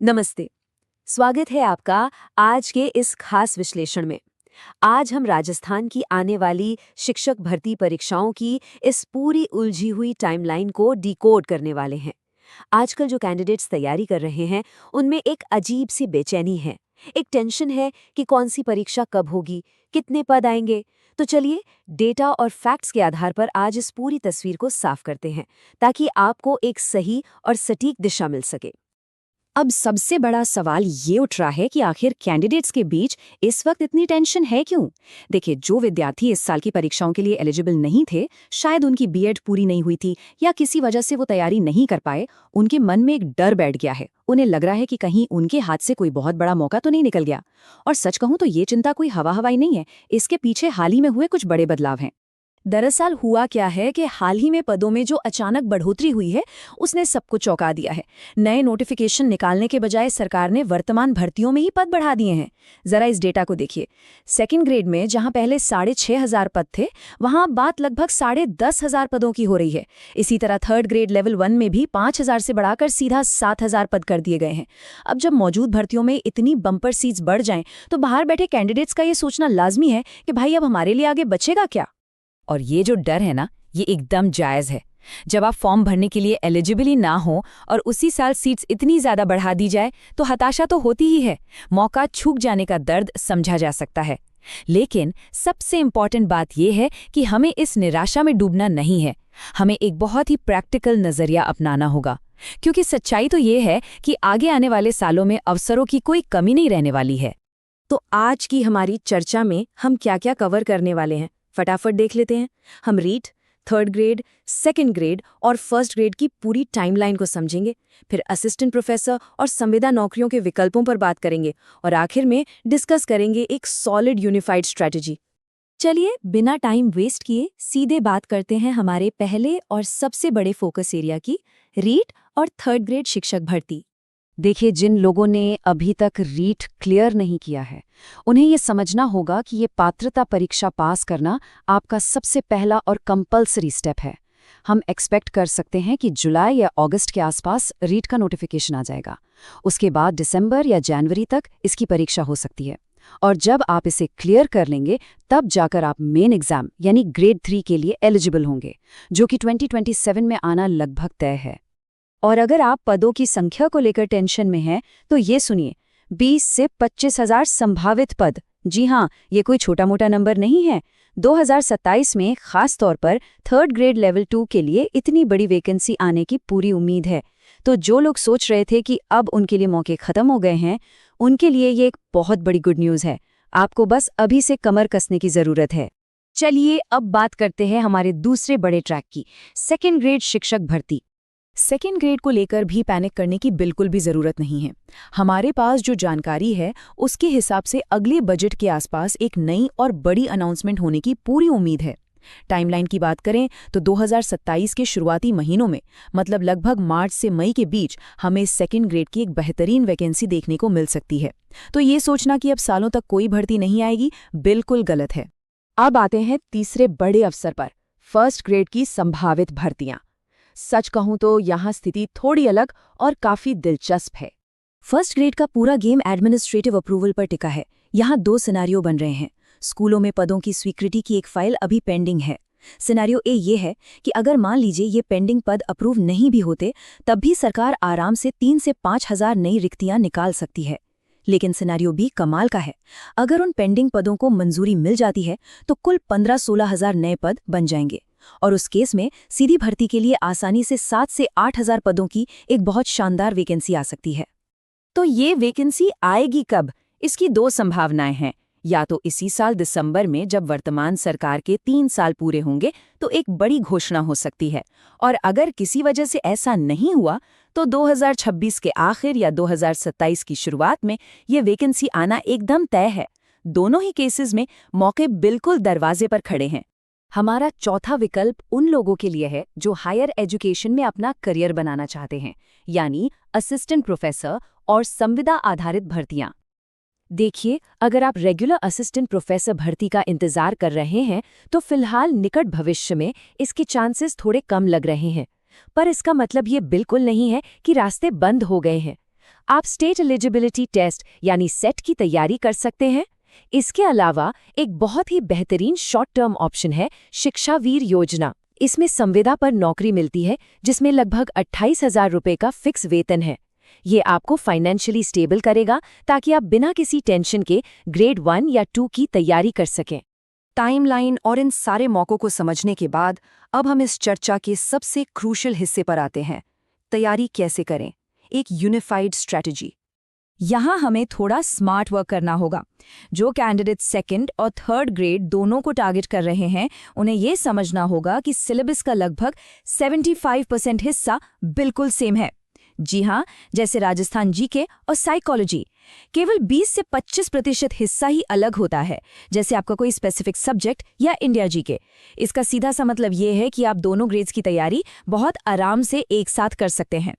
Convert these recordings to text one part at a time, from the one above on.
नमस्ते। स्वागत है आपका आज के इस खास विश्लेषण में। आज हम राजस्थान की आने वाली शिक्षक भर्ती परीक्षाओं की इस पूरी उलझी हुई टाइमलाइन को डिकोड करने वाले हैं। आजकल जो कैंडिडेट्स तैयारी कर रहे हैं, उनमें एक अजीब सी बेचैनी है। एक टेंशन है कि कौन सी परीक्षा कब होगी, कितने पद आएंगे। तो चलिए डेटा और फैक्ट्स के आधार पर आज इस पूरी तस्वीर को साफ करते हैं, ताकि आपको एक सही और सटीक दिशा मिल सके। अब सबसे बड़ा सवाल ये उठ रहा है कि आखिर कैंडिडेट्स के बीच इस वक्त इतनी टेंशन है क्यों? देखिए, जो विद्यार्थी इस साल की परीक्षाओं के लिए एलिजिबल नहीं थे, शायद उनकी बीएड पूरी नहीं हुई थी या किसी वजह से वो तैयारी नहीं कर पाए, उनके मन में एक डर बैठ गया है। उन्हें लग रहा है कि कहीं उनके हाथ से कोई बहुत बड़ा मौका तो नहीं निकल गया। और सच कहूं तो ये चिंता कोई हवा हवाई नहीं है, इसके पीछे हाल ही में हुए कुछ बड़े बदलाव हैं। दरअसल हुआ क्या है कि हाल ही में पदों में जो अचानक बढ़ोतरी हुई है, उसने सबको चौंका दिया है। नए नोटिफिकेशन निकालने के बजाय सरकार ने वर्तमान भर्तियों में ही पद बढ़ा दिए हैं। जरा इस डेटा को देखिए। सेकंड ग्रेड में जहां पहले 6,500 पद थे, वहां अब बात लगभग 10,500 पदों की हो रही है। इसी तरह थर्ड ग्रेड लेवल 1 में भी 5,000 से बढ़ाकर सीधा 7,000 पद कर दिए गए हैं। अब जब मौजूद भर्तियों में इतनी बम्पर सीट्स बढ़ जाएं, तो बाहर बैठे कैंडिडेट्स का ये सोचना लाजमी है कि भाई अब हमारे लिए आगे बचेगा क्या। और ये जो डर है ना, ये एकदम जायज़ है। जब आप फॉर्म भरने के लिए एलिजिबल ही ना हो और उसी साल सीट्स इतनी ज़्यादा बढ़ा दी जाए, तो हताशा तो होती ही है। मौका छूट जाने का दर्द समझा जा सकता है। लेकिन सबसे इम्पॉर्टेंट बात यह है कि हमें इस निराशा में डूबना नहीं है। हमें एक बहुत ही प्रैक्टिकल नज़रिया अपनाना होगा, क्योंकि सच्चाई तो ये है कि आगे आने वाले सालों में अवसरों की कोई कमी नहीं रहने वाली है। तो आज की हमारी चर्चा में हम क्या क्या कवर करने वाले हैं, फटाफट देख लेते हैं। हम REET, third grade, second grade और फर्स्ट ग्रेड की पूरी टाइमलाइन को समझेंगे। फिर असिस्टेंट प्रोफेसर और संविदा नौकरियों के विकल्पों पर बात करेंगे और आखिर में डिस्कस करेंगे एक सॉलिड यूनिफाइड स्ट्रैटेजी। चलिए बिना टाइम वेस्ट किए सीधे बात करते हैं हमारे पहले और सबसे बड़े फोकस एरिया की, रीट और थर्ड ग्रेड शिक्षक भर्ती। देखिए, जिन लोगों ने अभी तक रीट क्लियर नहीं किया है, उन्हें ये समझना होगा कि ये पात्रता परीक्षा पास करना आपका सबसे पहला और कंपल्सरी स्टेप है। हम एक्सपेक्ट कर सकते हैं कि जुलाई या अगस्त के आसपास रीट का नोटिफिकेशन आ जाएगा। उसके बाद दिसंबर या जनवरी तक इसकी परीक्षा हो सकती है। और जब आप इसे क्लियर कर लेंगे, तब जाकर आप मेन एग्जाम यानी ग्रेड 3 के लिए एलिजिबल होंगे, जो कि 2027 में आना लगभग तय है। और अगर आप पदों की संख्या को लेकर टेंशन में हैं, तो ये सुनिए, 20 से 25,000 संभावित पद। जी हाँ, ये कोई छोटा मोटा नंबर नहीं है। 2027 में खास तौर पर थर्ड ग्रेड लेवल 2 के लिए इतनी बड़ी वैकेंसी आने की पूरी उम्मीद है। तो जो लोग सोच रहे थे कि अब उनके लिए मौके खत्म हो गए हैं, उनके लिए ये एक बहुत बड़ी गुड न्यूज़ है। आपको बस अभी से कमर कसने की ज़रूरत है। चलिए अब बात करते हैं हमारे दूसरे बड़े ट्रैक की, सेकेंड ग्रेड शिक्षक भर्ती। सेकेंड ग्रेड को लेकर भी पैनिक करने की बिल्कुल भी ज़रूरत नहीं है। हमारे पास जो जानकारी है, उसके हिसाब से अगले बजट के आसपास एक नई और बड़ी अनाउंसमेंट होने की पूरी उम्मीद है। टाइमलाइन की बात करें तो 2027 के शुरुआती महीनों में, मतलब लगभग मार्च से मई के बीच, हमें सेकेंड ग्रेड की एक बेहतरीन वैकेंसी देखने को मिल सकती है। तो ये सोचना कि अब सालों तक कोई भर्ती नहीं आएगी, बिल्कुल गलत है। अब आते हैं तीसरे बड़े अवसर पर, फर्स्ट ग्रेड की संभावित भर्तियां। सच कहूं तो यहाँ स्थिति थोड़ी अलग और काफी दिलचस्प है। फर्स्ट ग्रेड का पूरा गेम एडमिनिस्ट्रेटिव अप्रूवल पर टिका है। यहाँ 2 सिनेरियो बन रहे हैं। स्कूलों में पदों की स्वीकृति की एक फाइल अभी पेंडिंग है। सिनेरियो ए ये है कि अगर मान लीजिए ये पेंडिंग पद अप्रूव नहीं भी होते, तब भी सरकार आराम से 3 से 5,000 नई रिक्तियां निकाल सकती है। लेकिन सिनेरियो बी कमाल का है। अगर उन पेंडिंग पदों को मंजूरी मिल जाती है, तो कुल 15-16,000 नए पद बन जाएंगे। और उस केस में सीधी भर्ती के लिए आसानी से 7 से 8,000 पदों की एक बहुत शानदार वैकेंसी आ सकती है। तो ये वैकेंसी आएगी कब? इसकी 2 संभावनाएं हैं। या तो इसी साल दिसंबर में, जब वर्तमान सरकार के 3 साल पूरे होंगे, तो एक बड़ी घोषणा हो सकती है। और अगर किसी वजह से ऐसा नहीं हुआ, तो 2026 के आखिर या 2027 की शुरुआत में ये वैकेंसी आना एकदम तय है। दोनों ही केसेस में मौके बिल्कुल दरवाजे पर खड़े हैं। हमारा चौथा विकल्प उन लोगों के लिए है जो हायर एजुकेशन में अपना करियर बनाना चाहते हैं, यानी असिस्टेंट प्रोफेसर और संविदा आधारित भर्तियां। देखिए, अगर आप रेगुलर असिस्टेंट प्रोफेसर भर्ती का इंतजार कर रहे हैं, तो फिलहाल निकट भविष्य में इसके चांसेस थोड़े कम लग रहे हैं। पर इसका मतलब ये बिल्कुल नहीं है कि रास्ते बंद हो गए हैं। आप स्टेट एलिजिबिलिटी टेस्ट यानी सेट की तैयारी कर सकते हैं। इसके अलावा एक बहुत ही बेहतरीन शॉर्ट टर्म ऑप्शन है शिक्षावीर योजना। इसमें संविदा पर नौकरी मिलती है जिसमें लगभग 28,000 रुपये का फिक्स वेतन है। ये आपको फाइनेंशियली स्टेबल करेगा ताकि आप बिना किसी टेंशन के ग्रेड 1 या 2 की तैयारी कर सकें। टाइमलाइन और इन सारे मौकों को समझने के बाद अब हम इस चर्चा के सबसे क्रूशियल हिस्से पर आते हैं, तैयारी कैसे करें, एक यूनिफाइड स्ट्रैटेजी। यहाँ हमें थोड़ा स्मार्ट वर्क करना होगा। जो कैंडिडेट सेकंड और थर्ड ग्रेड दोनों को टारगेट कर रहे हैं, उन्हें ये समझना होगा कि सिलेबस का लगभग 75% हिस्सा बिल्कुल सेम है। जी हाँ, जैसे राजस्थान जीके और साइकोलॉजी, केवल 20 से 25% हिस्सा ही अलग होता है, जैसे आपका कोई स्पेसिफिक सब्जेक्ट या इंडिया जीके। इसका सीधा सा मतलब ये है कि आप दोनों ग्रेड्स की तैयारी बहुत आराम से एक साथ कर सकते हैं।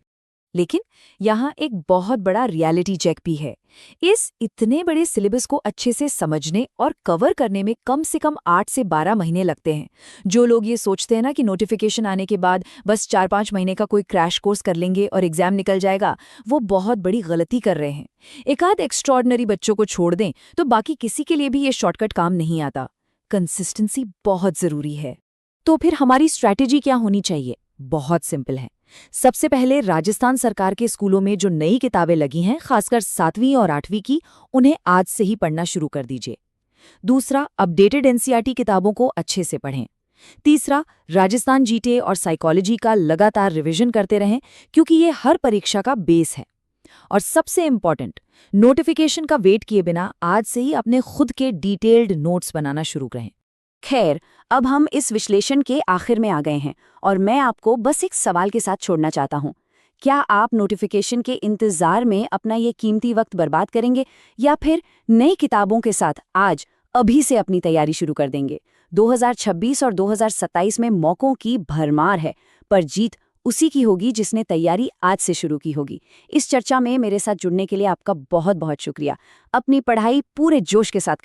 लेकिन यहाँ एक बहुत बड़ा रियलिटी चेक भी है। इस इतने बड़े सिलेबस को अच्छे से समझने और कवर करने में कम से कम 8 से 12 महीने लगते हैं। जो लोग ये सोचते हैं ना कि नोटिफिकेशन आने के बाद बस 4-5 महीने का कोई क्रैश कोर्स कर लेंगे और एग्जाम निकल जाएगा, वो बहुत बड़ी गलती कर रहे हैं। एकाध एक्स्ट्रॉर्डिनरी बच्चों को छोड़ दें तो बाकी किसी के लिए भी ये शॉर्टकट काम नहीं आता। कंसिस्टेंसी बहुत जरूरी है। तो फिर हमारी स्ट्रैटेजी क्या होनी चाहिए? बहुत सिंपल है। सबसे पहले राजस्थान सरकार के स्कूलों में जो नई किताबें लगी हैं, खासकर 7वीं और 8वीं की, उन्हें आज से ही पढ़ना शुरू कर दीजिए। दूसरा, अपडेटेड एनसीईआरटी किताबों को अच्छे से पढ़ें। तीसरा, राजस्थान जीके और साइकोलॉजी का लगातार रिवीजन करते रहें क्योंकि ये हर परीक्षा का बेस है। और सबसे इम्पॉर्टेंट, नोटिफिकेशन का वेट किए बिना आज से ही अपने खुद के डिटेल्ड नोट्स बनाना शुरू करें। खैर, अब हम इस विश्लेषण के आखिर में आ गए हैं और मैं आपको बस एक सवाल के साथ छोड़ना चाहता हूँ। क्या आप नोटिफिकेशन के इंतज़ार में अपना ये कीमती वक्त बर्बाद करेंगे या फिर नई किताबों के साथ आज अभी से अपनी तैयारी शुरू कर देंगे? 2026 और 2027 में मौकों की भरमार है, पर जीत उसी की होगी जिसने तैयारी आज से शुरू की होगी। इस चर्चा में मेरे साथ जुड़ने के लिए आपका बहुत बहुत शुक्रिया। अपनी पढ़ाई पूरे जोश के साथ